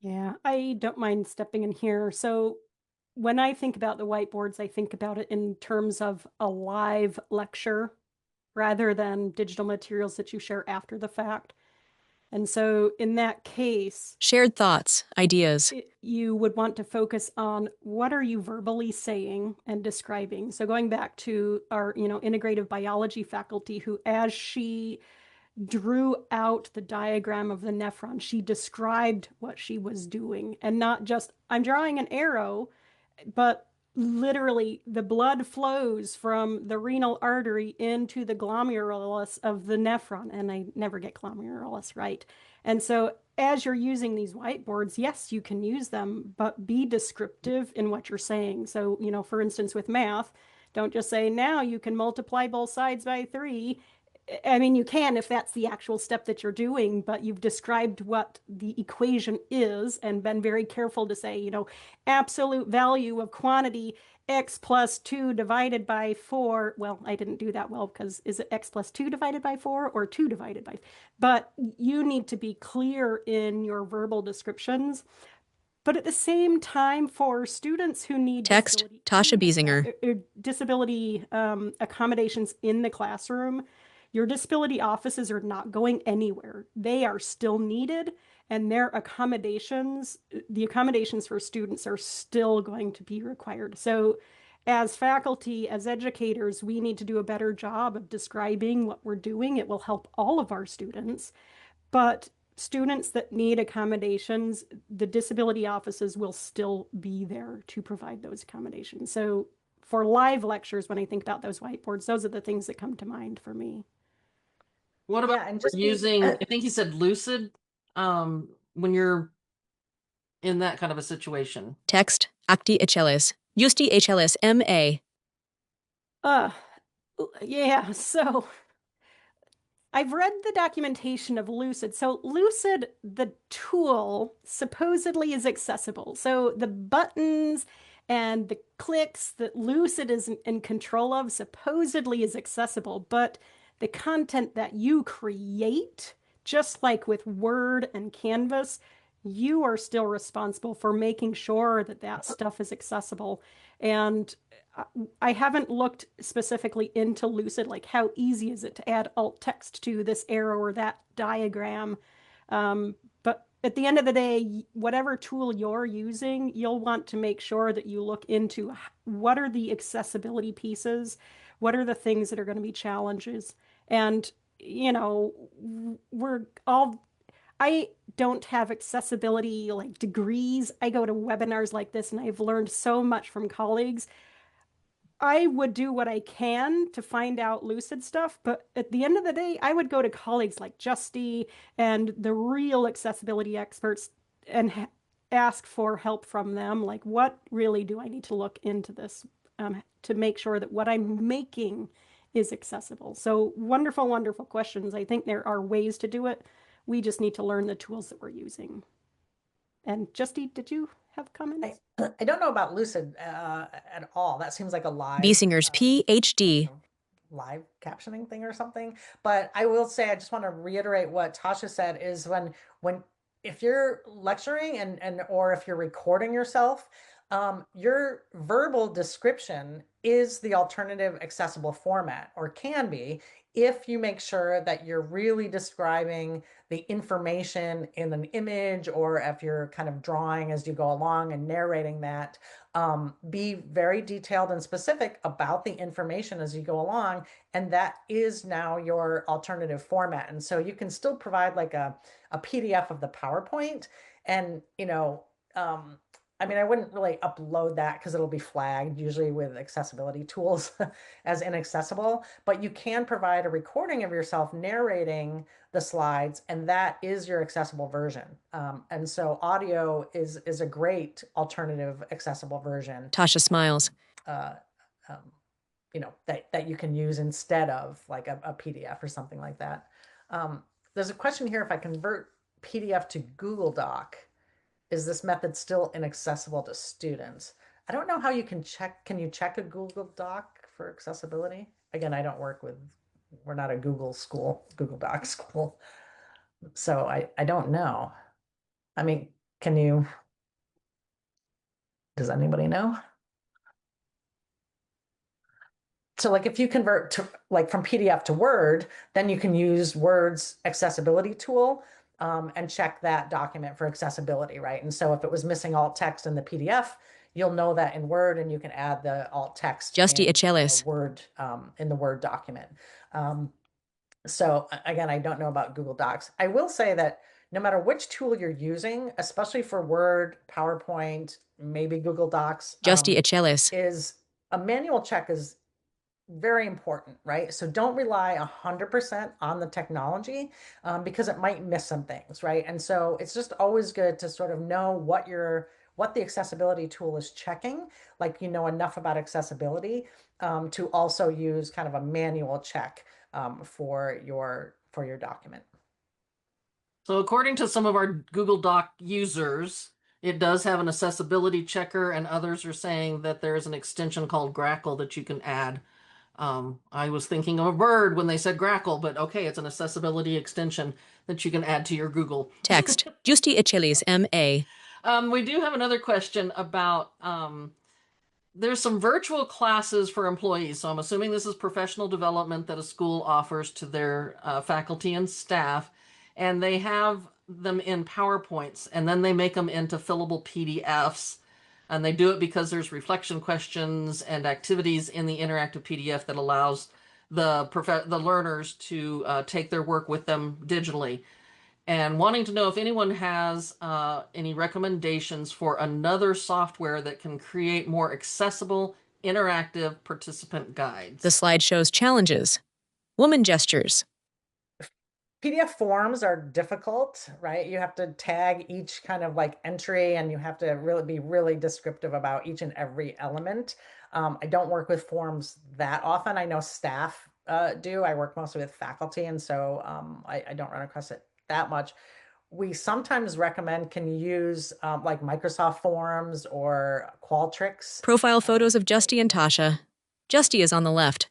yeah, I don't mind stepping in here. So when I think about the whiteboards, I think about it in terms of a live lecture rather than digital materials that you share after the fact. And so in that case, Shared thoughts, ideas. you would want to focus on what are you verbally saying and describing. So going back to our, integrative biology faculty who, as she drew out the diagram of the nephron, she described what she was doing, and not just, I'm drawing an arrow, but literally the blood flows from the renal artery into the glomerulus of the nephron. And I never get glomerulus right. And so as you're using these whiteboards, yes, you can use them, but be descriptive in what you're saying. So, for instance, with math, don't just say, now you can multiply both sides by 3. I mean, you can if that's the actual step that you're doing, but you've described what the equation is and been very careful to say, absolute value of quantity x plus 2 divided by 4. Well, I didn't do that well because is it x plus 2 divided by 4 or 2 divided by? But you need to be clear in your verbal descriptions. But at the same time, for students who need Text, Tasha Biesinger. disability accommodations in the classroom, your disability offices are not going anywhere. They are still needed, and the accommodations for students are still going to be required. So as faculty, as educators, we need to do a better job of describing what we're doing. It will help all of our students. But students that need accommodations, the disability offices will still be there to provide those accommodations. So for live lectures, when I think about those whiteboards, those are the things that come to mind for me. What about and just using, I think you said lucid, when you're in that kind of a situation? Text, acti HLS, justi HLS MA. Yeah, so I've read the documentation of Lucid. So Lucid, the tool, supposedly is accessible. So the buttons and the clicks that Lucid is in control of supposedly is accessible, but the content that you create, just like with Word and Canvas, you are still responsible for making sure that that stuff is accessible. And I haven't looked specifically into Lucid, like how easy is it to add alt text to this arrow or that diagram. But at the end of the day, whatever tool you're using, you'll want to make sure that you look into what are the accessibility pieces, what are the things that are going to be challenges. And, I don't have accessibility like degrees. I go to webinars like this and I've learned so much from colleagues. I would do what I can to find out lucid stuff, but at the end of the day, I would go to colleagues like Justy and the real accessibility experts and ask for help from them. Like, what really do I need to look into this to make sure that what I'm making is accessible? So wonderful, wonderful questions. I think there are ways to do it. We just need to learn the tools that we're using. And Justy, did you have comments? I don't know about Lucid at all. That seems like a live Biesinger's PhD. live captioning thing or something. But I will say, I just want to reiterate what Tasha said is when if you're lecturing and or if you're recording yourself, your verbal description is the alternative accessible format, or can be, if you make sure that you're really describing the information in an image, or if you're kind of drawing as you go along and narrating that. Be very detailed and specific about the information as you go along, and that is now your alternative format. And so you can still provide like a PDF of the PowerPoint, and I mean, I wouldn't really upload that because it'll be flagged usually with accessibility tools as inaccessible, but you can provide a recording of yourself narrating the slides, and that is your accessible version. And so audio is a great alternative accessible version. Tasha smiles. That you can use instead of like a PDF or something like that. There's a question here: if I convert PDF to Google Doc, is this method still inaccessible to students? I don't know how you can check. Can you check a Google Doc for accessibility? Again, we're not a Google Doc school. So I don't know. I mean, does anybody know? So like if you convert to like from PDF to Word, then you can use Word's accessibility tool. and check that document for accessibility, right? And so if it was missing alt text in the PDF, you'll know that in Word, and you can add the alt text Justy in Echelis. the Word document. So again, I don't know about Google Docs. I will say that no matter which tool you're using, especially for Word, PowerPoint, maybe Google Docs, Justy Echelis. is a manual check is very important, right? So don't rely 100% on the technology because it might miss some things, right? And so it's just always good to sort of know what the accessibility tool is checking, like you know enough about accessibility to also use kind of a manual check for your document. So according to some of our Google Doc users, it does have an accessibility checker, and others are saying that there is an extension called Grackle that you can add. I was thinking of a bird when they said Grackle, but okay, it's an accessibility extension that you can add to your Google. Text. Justy Echelis, M.A. We do have another question about there's some virtual classes for employees. So I'm assuming this is professional development that a school offers to their faculty and staff. And they have them in PowerPoints, and then they make them into fillable PDFs. And they do it because there's reflection questions and activities in the interactive PDF that allows the learners to take their work with them digitally, and wanting to know if anyone has any recommendations for another software that can create more accessible, interactive participant guides. The slide shows challenges. Woman gestures. PDF forms are difficult, right? You have to tag each kind of like entry, and you have to really be really descriptive about each and every element. I don't work with forms that often. I know staff do. I work mostly with faculty, and so I don't run across it that much. We sometimes recommend can use like Microsoft Forms or Qualtrics. Profile photos of Justy and Tasha. Justy is on the left.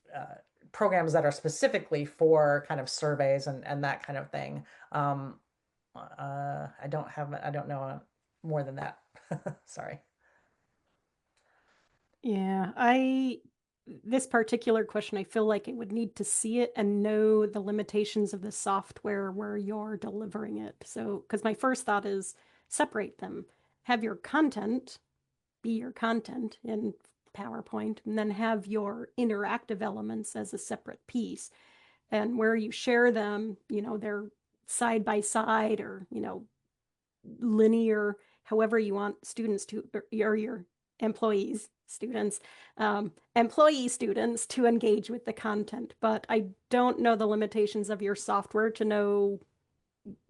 Programs that are specifically for kind of surveys and that kind of thing. I don't know more than that. Sorry. Yeah, this particular question, I feel like it would need to see it and know the limitations of the software where you're delivering it. So, because my first thought is separate them. Have your content be your content in PowerPoint, and then have your interactive elements as a separate piece. And where you share them, they're side by side or, linear, however you want students to, or your employees, students, employee students to engage with the content. But I don't know the limitations of your software to know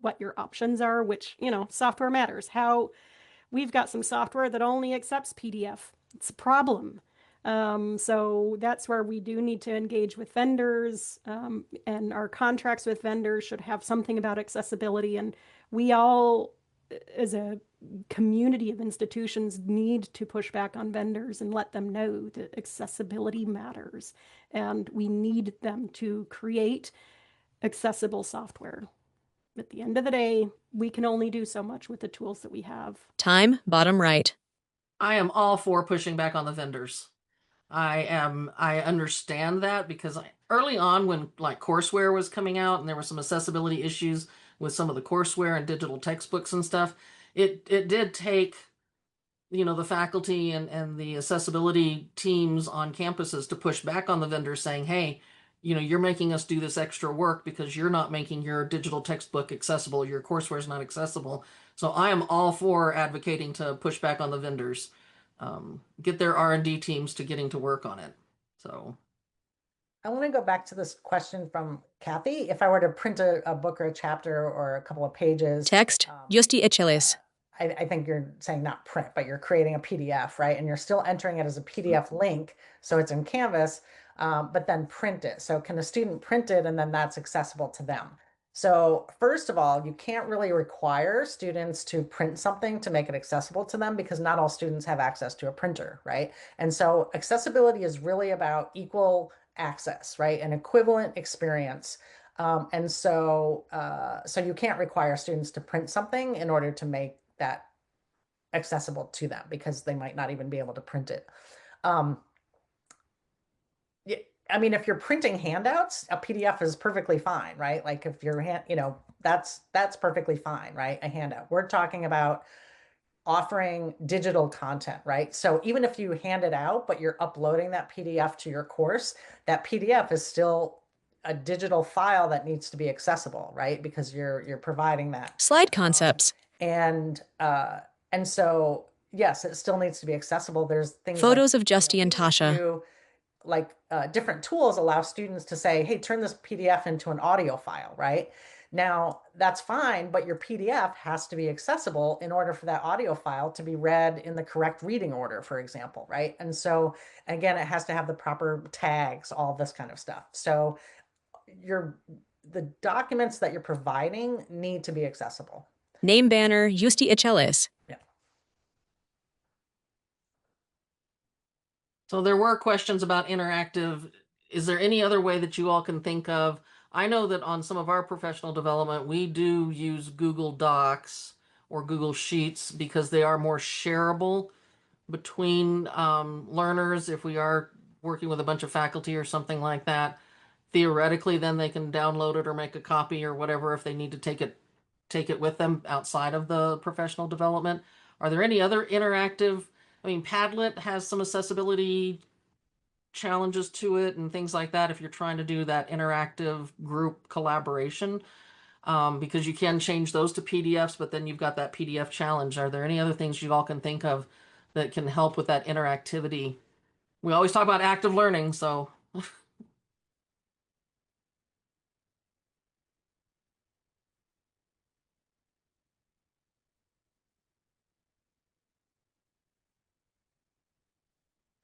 what your options are, which, software matters. We've got some software that only accepts PDF. It's a problem. So that's where we do need to engage with vendors, and our contracts with vendors should have something about accessibility. And we all, as a community of institutions, need to push back on vendors and let them know that accessibility matters. And we need them to create accessible software. At the end of the day, we can only do so much with the tools that we have. Time, bottom right. I am all for pushing back on the vendors. I understand that because early on when like courseware was coming out and there were some accessibility issues with some of the courseware and digital textbooks and stuff, it did take, the faculty and the accessibility teams on campuses to push back on the vendors saying, hey, you're making us do this extra work because you're not making your digital textbook accessible, your courseware is not accessible. So I am all for advocating to push back on the vendors, get their R&D teams to getting to work on it. So I want to go back to this question from Kathy. If I were to print a book or a chapter or a couple of pages. Text. Justy Echelis. I think you're saying not print, but you're creating a PDF, right? And you're still entering it as a PDF link. So it's in Canvas, but then print it. So can a student print it and then that's accessible to them? So first of all, you can't really require students to print something to make it accessible to them because not all students have access to a printer, right? And so accessibility is really about equal access, right? An equivalent experience. And so you can't require students to print something in order to make that accessible to them because they might not even be able to print it. I mean, if you're printing handouts, a PDF is perfectly fine, right? Like if you're, that's perfectly fine, right? A handout. We're talking about offering digital content, right? So even if you hand it out, but you're uploading that PDF to your course, that PDF is still a digital file that needs to be accessible, right? Because you're providing that. Slide concepts. And so yes, it still needs to be accessible. There's things like, Photos of Justy and we would Tasha. do, like different tools allow students to say, hey, turn this PDF into an audio file, right? Now, that's fine, but your PDF has to be accessible in order for that audio file to be read in the correct reading order, for example, right? And so, again, it has to have the proper tags, all this kind of stuff. So the documents that you're providing need to be accessible. Name banner Justy Echelis. Yeah. So there were questions about interactive. Is there any other way that you all can think of? I know that on some of our professional development, we do use Google Docs or Google Sheets because they are more shareable between learners. If we are working with a bunch of faculty or something like that, theoretically, then they can download it or make a copy or whatever if they need to take it with them outside of the professional development. Are there any other interactive? I mean, Padlet has some accessibility challenges to it and things like that if you're trying to do that interactive group collaboration, because you can change those to PDFs, but then you've got that PDF challenge. Are there any other things you all can think of that can help with that interactivity? We always talk about active learning, so.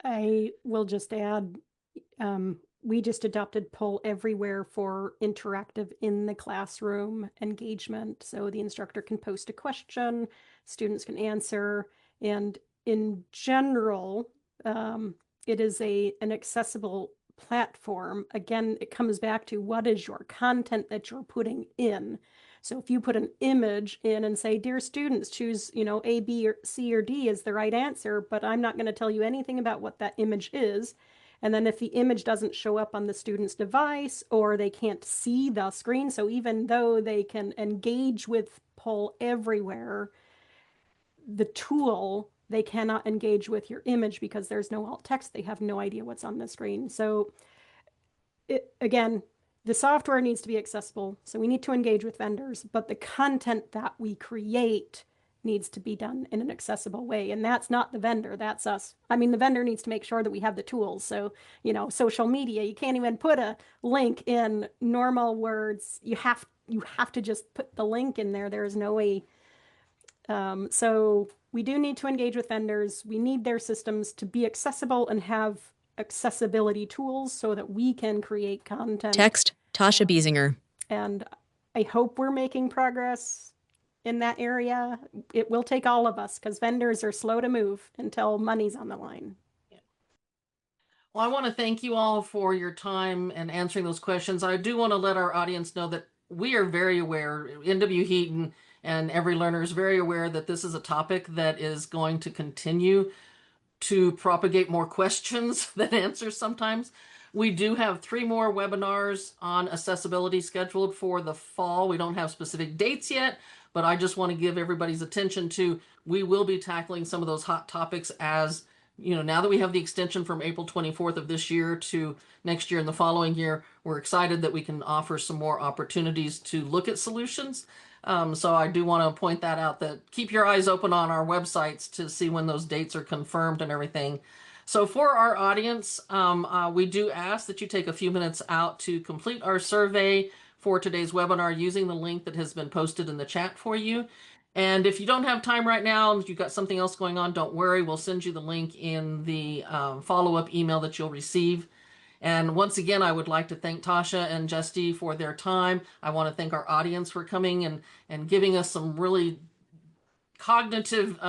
I will just add, we just adopted Poll Everywhere for interactive in the classroom engagement. So the instructor can post a question, students can answer, and in general, it is an accessible platform. Again, it comes back to what is your content that you're putting in. So if you put an image in and say, dear students, choose, A, B, or C, or D is the right answer, but I'm not going to tell you anything about what that image is. And then if the image doesn't show up on the student's device or they can't see the screen, so even though they can engage with Poll Everywhere, the tool, they cannot engage with your image because there's no alt text. They have no idea what's on the screen. So again, the software needs to be accessible. So we need to engage with vendors, but the content that we create needs to be done in an accessible way. And that's not the vendor, that's us. I mean, the vendor needs to make sure that we have the tools. So, social media, you can't even put a link in normal words. You have to just put the link in there. There is no way. So we do need to engage with vendors. We need their systems to be accessible and have accessibility tools so that we can create content. Text Tasha Biesinger. And I hope we're making progress in that area. It will take all of us because vendors are slow to move until money's on the line. Well, I want to thank you all for your time and answering those questions. I do want to let our audience know that we are very aware, NWHeat and Every Learner is very aware that this is a topic that is going to continue to propagate more questions than answers sometimes. We do have 3 more webinars on accessibility scheduled for the fall. We don't have specific dates yet, but I just want to give everybody's attention to, we will be tackling some of those hot topics as, now that we have the extension from April 24th of this year to next year and the following year, we're excited that we can offer some more opportunities to look at solutions. So I do want to point that out, that keep your eyes open on our websites to see when those dates are confirmed and everything. So for our audience, we do ask that you take a few minutes out to complete our survey for today's webinar using the link that has been posted in the chat for you. And if you don't have time right now, and if you've got something else going on, don't worry. We'll send you the link in the follow-up email that you'll receive. And once again, I would like to thank Tasha and Justy for their time. I want to thank our audience for coming and giving us some really cognitive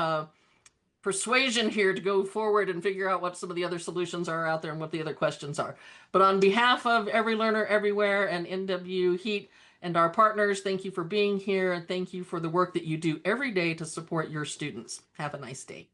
persuasion here to go forward and figure out what some of the other solutions are out there and what the other questions are. But on behalf of Every Learner Everywhere and NWHeat and our partners, thank you for being here, and thank you for the work that you do every day to support your students. Have a nice day.